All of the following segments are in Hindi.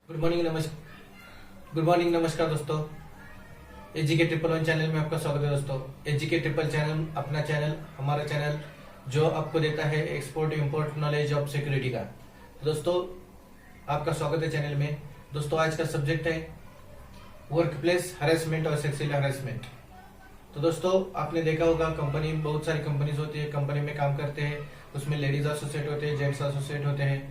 गुड मॉर्निंग नमस्कार दोस्तों। एजीके ट्रिपल वन चैनल में आपका स्वागत है दोस्तों। एजीके ट्रिपल चैनल अपना चैनल, हमारा चैनल जो आपको देता है export import knowledge of security का। तो दोस्तों आपका स्वागत है चैनल में। दोस्तों आज का सब्जेक्ट है वर्क प्लेस हरेसमेंट और सेक्सुअल हरेसमेंट। तो दोस्तों आपने देखा होगा कंपनी, बहुत सारी कंपनीज होती है, कंपनी में काम करते हैं, उसमें लेडीज एसोसिएट होते हैं, जेंट्स एसोसिएट होते हैं।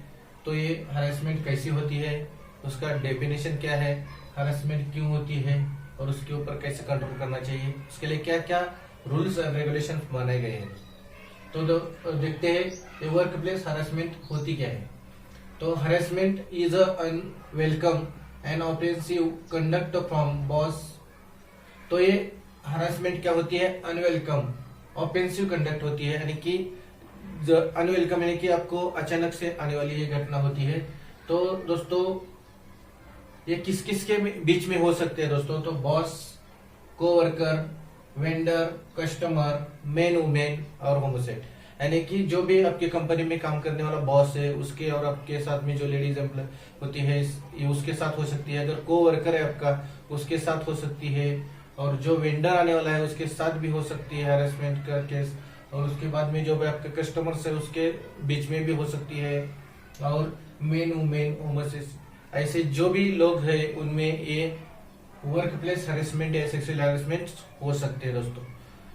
तो ये हरेसमेंट कैसी होती है, उसका डेफिनेशन क्या है, हरेसमेंट क्यों होती है और उसके ऊपर कैसे कंट्रोल करना चाहिए, उसके लिए क्या क्या रूल्स एंड रेगुलेशन बनाए गए हैं। तो देखते हैं ये वर्क प्लेस हरेसमेंट होती क्या है। तो harassment is unwelcome and offensive conduct from boss. तो ये हरासमेंट क्या होती है, अनवेलकम ऑफेंसिव कंडक्ट होती है, यानी कि अनवेलकम यानी कि आपको अचानक से आने वाली ये घटना होती है। तो दोस्तों ये किस किस के बीच में हो सकते हैं दोस्तों, तो boss, co-worker, vendor, customer, man women और होमोसेट, यानी कि जो भी आपकी कंपनी में काम करने वाला बॉस है उसके और आपके साथ में जो लेडीज एम्प्लॉय होती है ये उसके साथ हो सकती है। अगर कोवर्कर है आपका उसके साथ हो सकती है, और जो वेंडर आने वाला है उसके साथ भी हो सकती है हरेसमेंट का केस, और उसके बाद में जो भी आपके कस्टमर्स है उसके बीच में भी हो सकती है, और मेन वुमेन होमोसेट, ऐसे जो भी लोग हैं उनमें ये वर्क प्लेस हरेसमेंट या सेक्सुअल हरेसमेंट हो सकते हैं दोस्तों।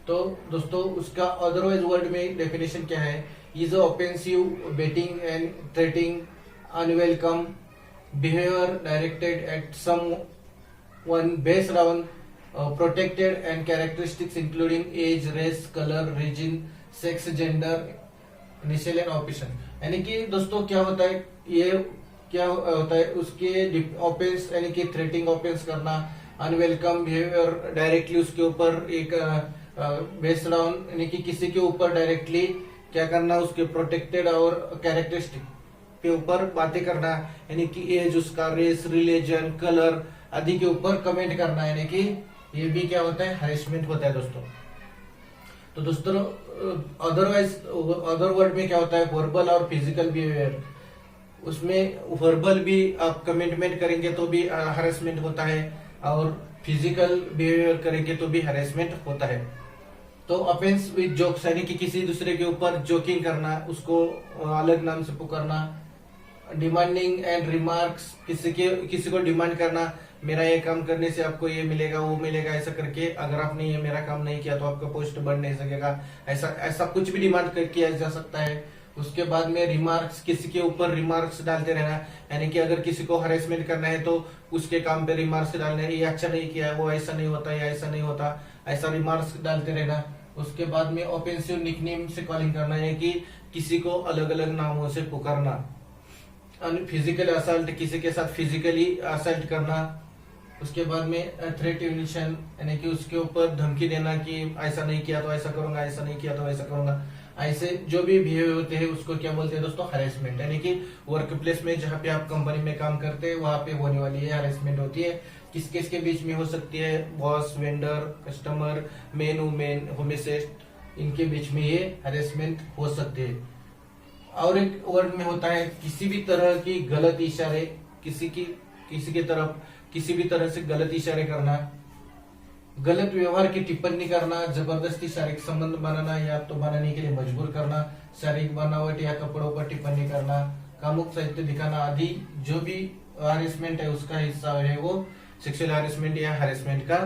तो दोस्तों उसका अदरवाइज वर्ड में डेफिनेशन क्या है, is offensive, baiting and threatening, unwelcome behaviour directed at someone based on protected and characteristics including age, race, color, region, sex, gender, initial and occupation। यानी कि दोस्तों क्या होता है, ये क्या होता है उसके ऑफेंस यानी कि थ्रेटिंग ऑफेंस करना, अनवेलकम बिहेवियर डायरेक्टली उसके ऊपर एक बेस्ड ऑन यानी कि किसी के ऊपर डायरेक्टली क्या करना, उसके प्रोटेक्टेड और कैरेक्टरिस्टिक के ऊपर बातें करना, यानी कि एज, उसका रेस, रिलीजन, कलर आदि के ऊपर कमेंट करना, यानी कि ये भी क्या होता है, हरेसमेंट होता है दोस्तों। तो दोस्तों अदरवाइज अदर वर्ड में क्या होता है, वर्बल और फिजिकल बिहेवियर, उसमें वर्बल भी आप कमिटमेंट करेंगे तो भी हरेसमेंट होता है, और फिजिकल बिहेवियर करेंगे तो भी हरेसमेंट होता है। तो ऑफेंस विद जोक्स यानी कि किसी दूसरे के ऊपर जोकिंग करना, उसको अलग नाम से पुकारना, डिमांडिंग एंड रिमार्क्स, किसी को डिमांड करना, मेरा ये काम करने से आपको ये मिलेगा वो मिलेगा, ऐसा करके अगर आपने ये मेरा काम नहीं किया तो आपका पोस्ट बढ़ नहीं सकेगा, ऐसा कुछ भी डिमांड किया जा सकता है। उसके बाद में रिमार्क्स, किसी के ऊपर रिमार्क्स डालते रहना, यानी कि अगर किसी को हरेसमेंट करना है तो उसके काम पे रिमार्क्स डालने, ये अच्छा नहीं किया, वो ऐसा नहीं होता या ऐसा नहीं होता, ऐसा रिमार्क्स डालते रहना। उसके बाद में ऑफेंसिव निकनेम से कॉलिंग करना, यानी कि किसी को अलग अलग नामों से पुकारना। फिजिकल असल्ट, किसी के साथ फिजिकली असल्ट करना। उसके बाद में थ्रेट इनिशियल यानी कि उसके ऊपर धमकी देना कि ऐसा नहीं किया तो ऐसा करूंगा, ऐसा नहीं किया तो ऐसा करूंगा, ऐसे जो भी बिहेवियर होते हैं उसको क्या बोलते हैं दोस्तों, हरेसमेंट। यानी कि वर्क प्लेस में जहाँ पे आप कंपनी में काम करते हैं वहां पे होने वाली है हरेसमेंट होती है। किस किस के बीच में हो सकती है, boss, vendor, customer, men women, होमोसेट, इनके बीच में ये हरेसमेंट हो सकते हैं। और एक वर्ड में होता है किसी भी तरह की गलत इशारे, किसी की तरफ किसी भी तरह से गलत इशारे करना, गलत व्यवहार की टिप्पणी करना, जबरदस्ती शारीरिक संबंध बनाना या तो बनाने के लिए मजबूर करना, शारीरिक बनावट या कपड़ों पर टिप्पणी करना, कामुक साहित्य दिखाना आदि जो भी हरेसमेंट है उसका हिस्सा है, वो सेक्सुअल हरेसमेंट या हरेसमेंट का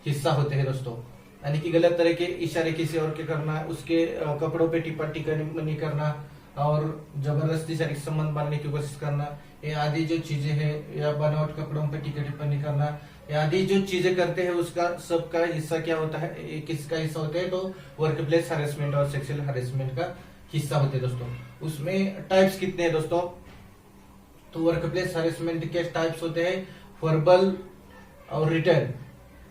हिस्सा होते हैं दोस्तों। यानी कि गलत तरह के इशारे किसी और के करना, उसके कपड़ों पे टिप्पणी करना और जबरदस्ती शारीरिक संबंध बनाने की कोशिश करना, ये आदि जो चीजें हैं, या बनावट कपड़ों पर टिप्पणी करना, ये आदि जो चीजें करते हैं उसका सबका हिस्सा क्या होता है, किसका हिस्सा होता है, तो वर्क प्लेस हरेसमेंट और सेक्सुअल हरेसमेंट का हिस्सा होते हैं दोस्तों। उसमें टाइप्स कितने हैं दोस्तों, तो वर्क प्लेस हरेसमेंट के टाइप्स होते हैं वर्बल और रिटर्न,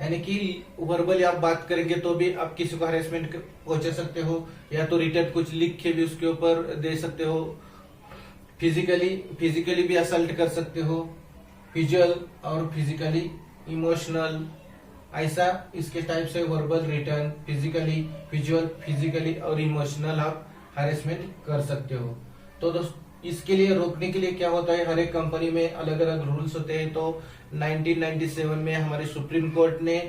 यानी कि वर्बली आप बात करेंगे तो भी आप किसी को हरेसमेंट पहुंचा सकते हो, या तो रिटर्न कुछ लिख के भी उसके ऊपर दे सकते हो, फिजिकली भी असल्ट कर सकते हो, विजुअल और फिजिकली, इमोशनल, ऐसा इसके टाइप से verbal, return, physically, visual, physically और इमोशनल आप हरेसमेंट कर सकते हो। तो दोस्तों इसके लिए रोकने के लिए क्या होता है, हर एक कंपनी में अलग अलग रूल्स होते हैं। तो 1997 में हमारे सुप्रीम कोर्ट ने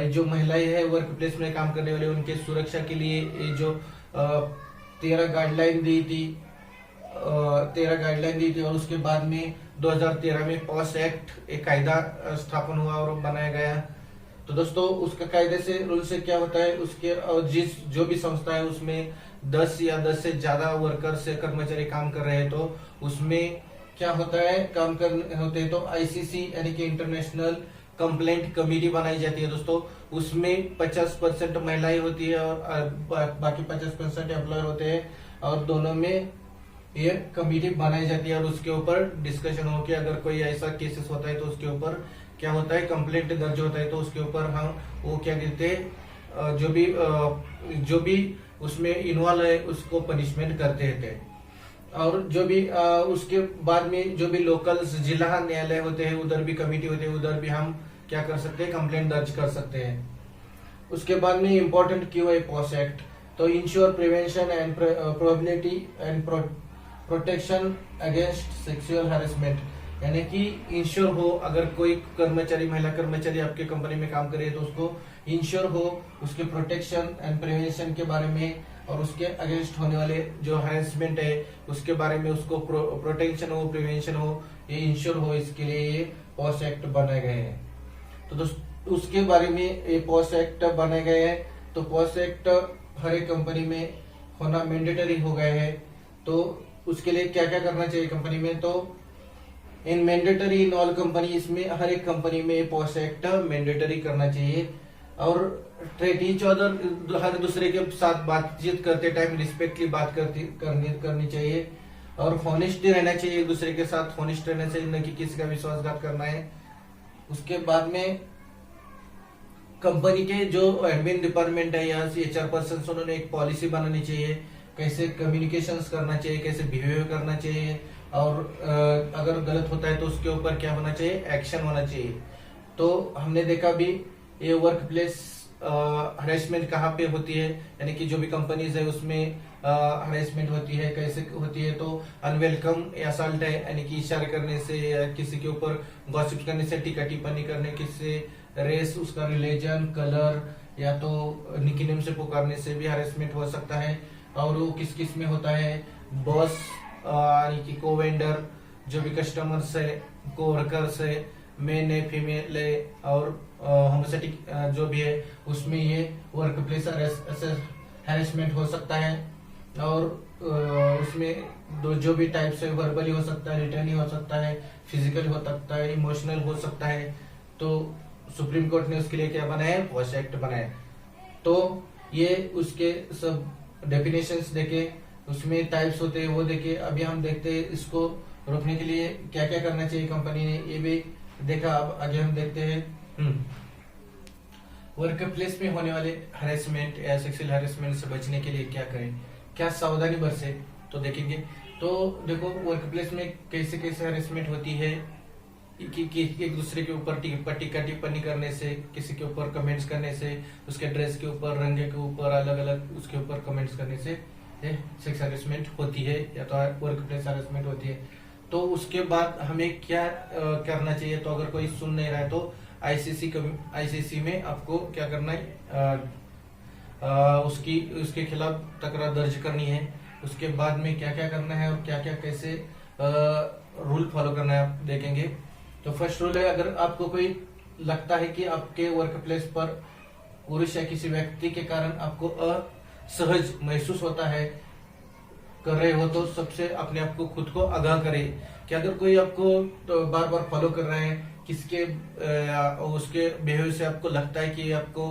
जो महिलाएं हैं वर्क प्लेस में काम करने वाले उनके सुरक्षा के लिए ये जो 13 गाइडलाइन दी थी, 13 गाइडलाइन दी थी। और उसके बाद में 2013 में पॉस एक्ट एक कायदा स्थापन हुआ और बनाया गया। तो दोस्तों उसका कायदे से रूल से क्या होता है, उसके जिस जो भी संस्था है उसमें 10 या 10 से ज्यादा वर्कर से कर्मचारी काम कर रहे हैं तो उसमें क्या होता है, काम कर होते हैं तो आईसीसी यानी कि इंटरनेशनल कंप्लेंट कमेटी बनाई जाती है दोस्तों। उसमें 50% महिलाएं होती है और बाकी 50% एम्प्लॉयर होते हैं और दोनों में ये कमेटी बनाई जाती है और उसके ऊपर डिस्कशन हो कि अगर कोई ऐसा केसेस होता है तो उसके ऊपर क्या होता है, कंप्लेंट दर्ज होता है तो उसके ऊपर हम वो क्या कहते हैं, जो भी उसमें इन्वॉल्व है उसको पनिशमेंट करते थे। और जो भी उसके बाद में जो भी लोकल जिला न्यायालय होते हैं उधर भी कमेटी होते हैं, उधर भी हम क्या कर सकते हैं, कंप्लेंट दर्ज कर सकते हैं। उसके बाद में इम्पोर्टेंट क्यों है पॉस एक्ट, तो ensure prevention and probability and protection against sexual harassment, यानी कि इंश्योर हो अगर कोई कर्मचारी महिला कर्मचारी आपके कंपनी में काम करे तो उसको इंश्योर हो, उसके प्रोटेक्शन एंड प्रिवेंशन के बारे में और उसके अगेंस्ट होने वाले जो हैरेसमेंट है उसके बारे में उसको प्रोटेक्शन हो, प्रिवेंशन हो, ये इंश्योर हो, इसके लिए ये पॉस एक्ट बनाए गए हैं। तो दोस्तों उसके बारे में ये पॉस एक्ट बनाए गए हैं। तो पॉस एक्ट हर एक कंपनी में होना मैंडेटरी हो गए हैं। तो उसके लिए क्या क्या करना चाहिए कंपनी में, तो इन मैंडेटरी इन ऑल कंपनी, इसमें हर एक कंपनी में पॉस एक्ट मैंडेटरी करना चाहिए। और ट्रेड ईच अदर, हर दूसरे के साथ बातचीत करते टाइम रिस्पेक्टली बात करनी चाहिए और हॉनेस्ट रहना चाहिए, एक दूसरे के साथ हॉनेस्ट रहना चाहिए, न कि किसी का विश्वासघात करना है। उसके बाद में कंपनी के जो एडमिन डिपार्टमेंट है या एचआर पर्सन उन्होंने एक पॉलिसी बनानी चाहिए, कैसे कम्युनिकेशंस करना चाहिए, कैसे बिहेवियर करना चाहिए और अगर गलत होता है तो उसके ऊपर क्या होना चाहिए, एक्शन होना चाहिए। तो हमने देखा भी ये वर्क प्लेस हरेसमेंट कहाँ पे होती है, यानी कि जो भी कंपनीज है उसमें हरेसमेंट होती है, कैसे होती है, तो अनवेलकम असल्ट है, यानी कि इशारे करने से या किसी के ऊपर गॉसिप करने से, टीका टिप्पणी करने किसी रेस, उसका रिलीजन, कलर या तो निकनेम से पुकारने से भी हरेसमेंट हो सकता है। और वो किस किस में होता है, बॉस यानी कि को वेंडर, जो भी कस्टमर्स है, को वर्कर्स है, मेन है, फीमेल है और होमोसेक्सुअल जो भी है उसमें ये वर्क प्लेस हैरेसमेंट हो सकता है। और उसमें जो भी टाइप्स है, वर्बली हो सकता है, रिटर्न हो सकता है, फिजिकल हो सकता है, इमोशनल हो सकता है। तो सुप्रीम कोर्ट ने उसके लिए क्या बनाया, पॉस एक्ट बनाया। तो ये उसके सब डेफिनेशंस देखे, उसमें टाइप्स होते हैं वो देखे। अभी हम देखते हैं इसको रोकने के लिए क्या क्या करना चाहिए कंपनी ने, ये भी देखा। अब आगे हम देखते हैं वर्क प्लेस में होने वाले हरेसमेंट या सेक्सुअल हरेसमेंट से बचने के लिए क्या करें, क्या सावधानी बरसे, तो देखेंगे। तो देखो वर्क प्लेस में कैसे कैसे हरेसमेंट होती है कि एक दूसरे के ऊपर टीका टिप्पणी करने से, किसी के ऊपर कमेंट्स करने से, उसके ड्रेस के ऊपर, रंग के ऊपर, अलग अलग उसके ऊपर कमेंट्स करने से सेक्स हरेसमेंट होती है या तो वर्क प्लेस हरेसमेंट होती है। तो उसके बाद हमें क्या करना चाहिए, तो अगर कोई सुन नहीं रहा है तो आईसीसी में आपको क्या करना है, उसके खिलाफ तकरार दर्ज करनी है। उसके बाद में क्या क्या करना है और क्या क्या कैसे रूल फॉलो करना है आप देखेंगे। तो फर्स्ट रूल है, अगर आपको कोई लगता है कि आपके वर्क प्लेस पर पुरुष या किसी व्यक्ति के कारण आपको असहज महसूस होता है, कर रहे हो, तो सबसे अपने आप को खुद को आगाह करे कि अगर कोई आपको तो बार बार फॉलो कर रहा है, किसके उसके बिहेवियर से आपको लगता है कि आपको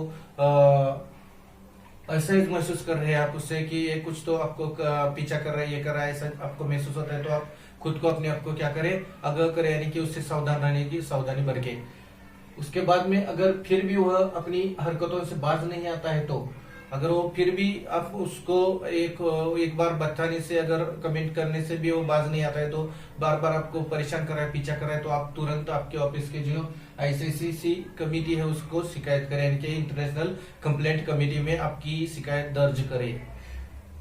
असहज महसूस कर रहे हैं आप उससे, कि ये कुछ तो आपको पीछा कर रहा है, ये कर रहा है, ऐसा आपको महसूस होता है, तो आप खुद को अपने आप को क्या करें, आगाह करें, यानी कि उससे सावधान रहने की सावधानी बरते। उसके बाद में अगर फिर भी वह अपनी हरकतों से बाज नहीं आता है, तो अगर वो फिर भी आप उसको एक बार बताने से, अगर कमेंट करने से भी वो बाज नहीं आता है, तो बार बार आपको परेशान कर रहा है, पीछा कर रहा है, तो आप तुरंत आपके ऑफिस के जो आईसीसी कमेटी है उसको शिकायत करें, यानी कि इंटरनेशनल कंप्लेंट कमेटी में आपकी शिकायत दर्ज करें।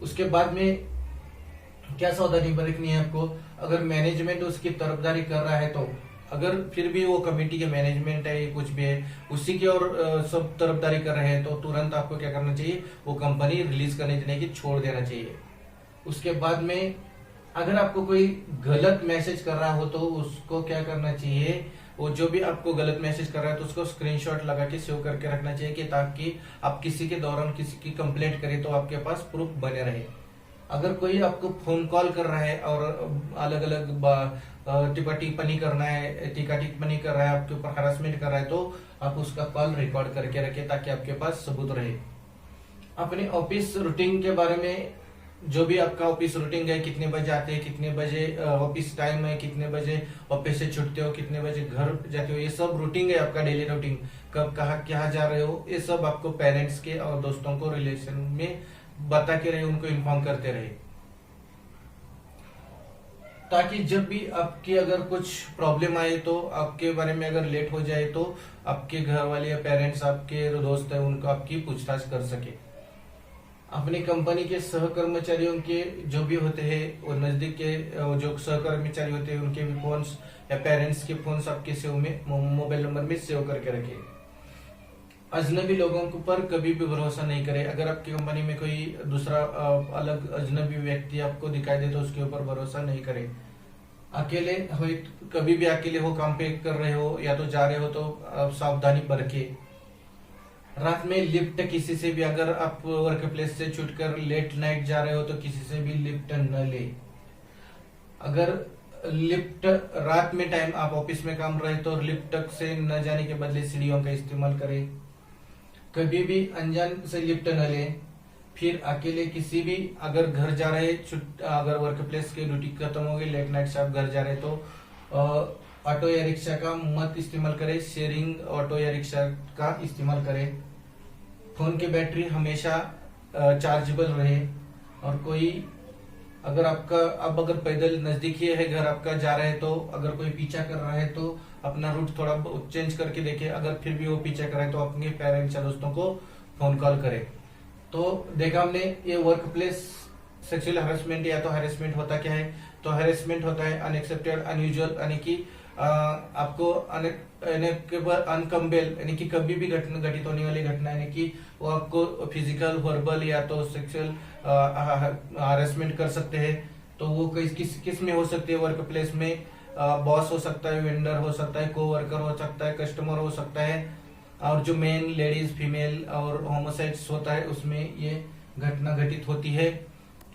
उसके बाद में क्या सावधानी बरतनी है आपको, अगर मैनेजमेंट उसकी तरफदारी कर रहा है तो अगर फिर भी वो कमेटी के मैनेजमेंट है कुछ भी है उसी की और सब तरफदारी कर रहे हैं तो तुरंत आपको क्या करना चाहिए, वो कंपनी रिलीज करने देने की छोड़ देना चाहिए। उसके बाद में अगर आपको कोई गलत मैसेज कर रहा हो तो उसको क्या करना चाहिए, वो जो भी आपको गलत मैसेज कर रहा है तो उसको स्क्रीनशॉट लगा के सेव करके रखना चाहिए कि ताकि आप किसी के दौरान किसी की कंप्लेंट करें तो आपके पास प्रूफ बने रहे। अगर कोई आपको फोन कॉल कर रहा है और अलग अलग टिप्पणी करना है, टीका टिप्पणी कर रहा है, आपके ऊपर हरासमेंट कर रहा है तो आप उसका कॉल रिकॉर्ड करके रखें ताकि आपके पास सबूत रहे। अपने ऑफिस रूटीन के बारे में, जो भी आपका ऑफिस रूटीन है, कितने बजे आते हैं, कितने बजे ऑफिस टाइम है, कितने बजे ऑफिस से छुटते हो, कितने बजे घर जाते हो, ये सब रूटीन है आपका डेली रूटीन। कब कहाँ क्या जा रहे हो, ये सब आपको पेरेंट्स के और दोस्तों को रिलेशन में बता के रहे, उनको इन्फॉर्म करते रहे, ताकि जब भी आपकी अगर कुछ प्रॉब्लम आए तो आपके बारे में अगर लेट हो जाए तो आपके घर वाले या पेरेंट्स, आपके दोस्त है, उनको आपकी पूछताछ कर सके। अपनी कंपनी के सहकर्मचारियों के जो भी होते हैं वो नजदीक के जो सहकर्मचारी होते हैं उनके भी फोन्स या पेरेंट्स के फोन्स आपके सेव में मोबाइल नंबर में सेव करके रखें। अजनबी लोगों के ऊपर कभी भी भरोसा नहीं करें। अगर आपकी कंपनी में कोई दूसरा अलग अजनबी व्यक्ति आपको दिखाई दे तो उसके ऊपर भरोसा नहीं करें। अकेले हो, कभी भी अकेले हो, काम पे कर रहे हो या तो जा रहे हो तो सावधानी बरते। रात में लिफ्ट किसी से भी, अगर आप वर्क प्लेस से छूटकर लेट नाइट जा रहे हो तो किसी से भी लिफ्ट न ले। अगर लिफ्ट रात में टाइम आप ऑफिस में काम रहे तो लिफ्ट से न जाने के बदले सीढ़ियों का इस्तेमाल करें। कभी भी अनजान से लिफ्ट न ले। फिर अकेले किसी भी, अगर घर जा रहे, अगर वर्क प्लेस की ड्यूटी खत्म हो गई, लेट नाइट से आप घर जा रहे तो ऑटो या रिक्शा का मत इस्तेमाल करें, शेयरिंग ऑटो या रिक्शा का इस्तेमाल करें। फोन की बैटरी हमेशा चार्जेबल रहे। और कोई अगर आपका, अब अगर पैदल नजदीक ही है घर आपका, जा रहे हैं तो अगर कोई पीछा कर रहा है तो अपना रूट थोड़ा चेंज करके देखे। अगर फिर भी वो पीछा कर रहे हैं तो अपने पेरेंट्स या दोस्तों को फोन कॉल करें। तो देखा हमने ये वर्क प्लेस सेक्सुअल हरेसमेंट या तो हरेसमेंट होता क्या है, तो हरेसमेंट होता है अनएक्सेप्टेड, अनयूजुअल, यानी कि आपको अनकम्बेल, यानी कि कभी भी घटित होने वाली घटना, यानी कि वो आपको फिजिकल, वर्बल या तो सेक्सुअल हरेसमेंट कर सकते हैं। तो वो किस में हो सकती है, वर्क प्लेस में बॉस हो सकता है, वेंडर हो सकता है, कोवर्कर हो सकता है, कस्टमर हो सकता है, और जो मेन लेडीज, फीमेल और होमोसेक्स होता है उसमें ये घटना घटित होती है।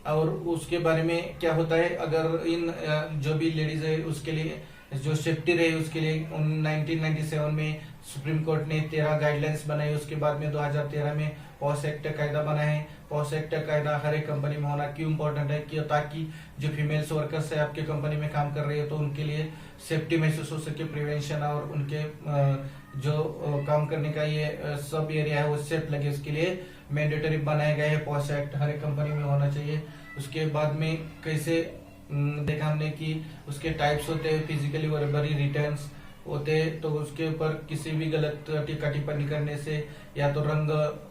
और उसके बारे में क्या होता है, अगर इन जो भी लेडीज है उसके लिए जो सेफ्टी रही, उसके लिए 1997 में सुप्रीम कोर्ट ने 13 गाइडलाइंस बनाई। उसके बाद में 2013 में पॉस एक्ट कायदा बना है। पॉस एक्ट कायदा हर एक कंपनी में होना क्यों इम्पोर्टेंट है कि ताकि जो फीमेल्स वर्कर्स है आपके कंपनी में काम कर रही है तो उनके लिए सेफ्टी महसूस हो सके, प्रिवेंशन, और उनके जो काम करने का ये सब एरिया है वो सेफ लगे, उसके लिए मैंडेटरी बनाया गया है। पॉस एक्ट हर एक कंपनी में होना चाहिए। उसके बाद में कैसे देखा हमने कि उसके टाइप्स होते हैं, फिजिकली वर्बली रिटर्न्स होते हैं, तो उसके ऊपर किसी भी गलत टीका टिप्पणी करने से या तो रंग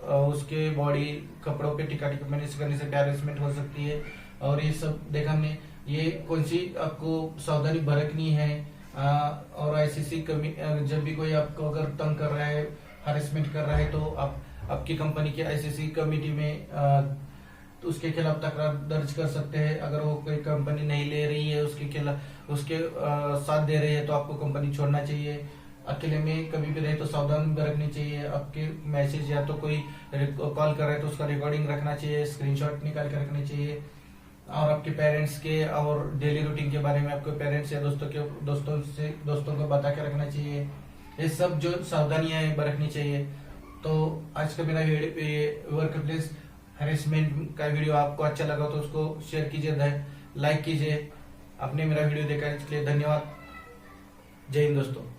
उसके बॉडी कपड़ों पे टीका टिप्पणी करने से हैरेसमेंट हो सकती है। और ये सब देखा हमने, ये कौन सी आपको सावधानी बरतनी है। और आईसीसी जब भी कोई आपको अगर तंग कर रहा है, हैरेसमेंट कर रहा है तो आप आपकी कंपनी के आईसीसी कमेटी में तो उसके खिलाफ तकरार दर्ज कर सकते हैं। अगर वो कोई कंपनी नहीं ले रही है, उसके खिलाफ, उसके साथ दे रही है तो आपको कंपनी छोड़ना चाहिए। अकेले में कभी भी रहे तो सावधान बरतनी चाहिए। आपके मैसेज या तो कोई कॉल कर रहा है तो उसका रिकॉर्डिंग रखना चाहिए, स्क्रीनशॉट निकाल के रखनी चाहिए। और आपके पेरेंट्स के और डेली रूटीन के बारे में आपको पेरेंट्स या दोस्तों को बता के रखना चाहिए। ये सब जो सावधानियां हैं बरतनी चाहिए। तो आज का मेरा वर्क प्लेस हैरेसमेंट का वीडियो आपको अच्छा लगा तो उसको शेयर कीजिए, लाइक कीजिए। आपने मेरा वीडियो देखा इसके लिए धन्यवाद। जय हिंद दोस्तों।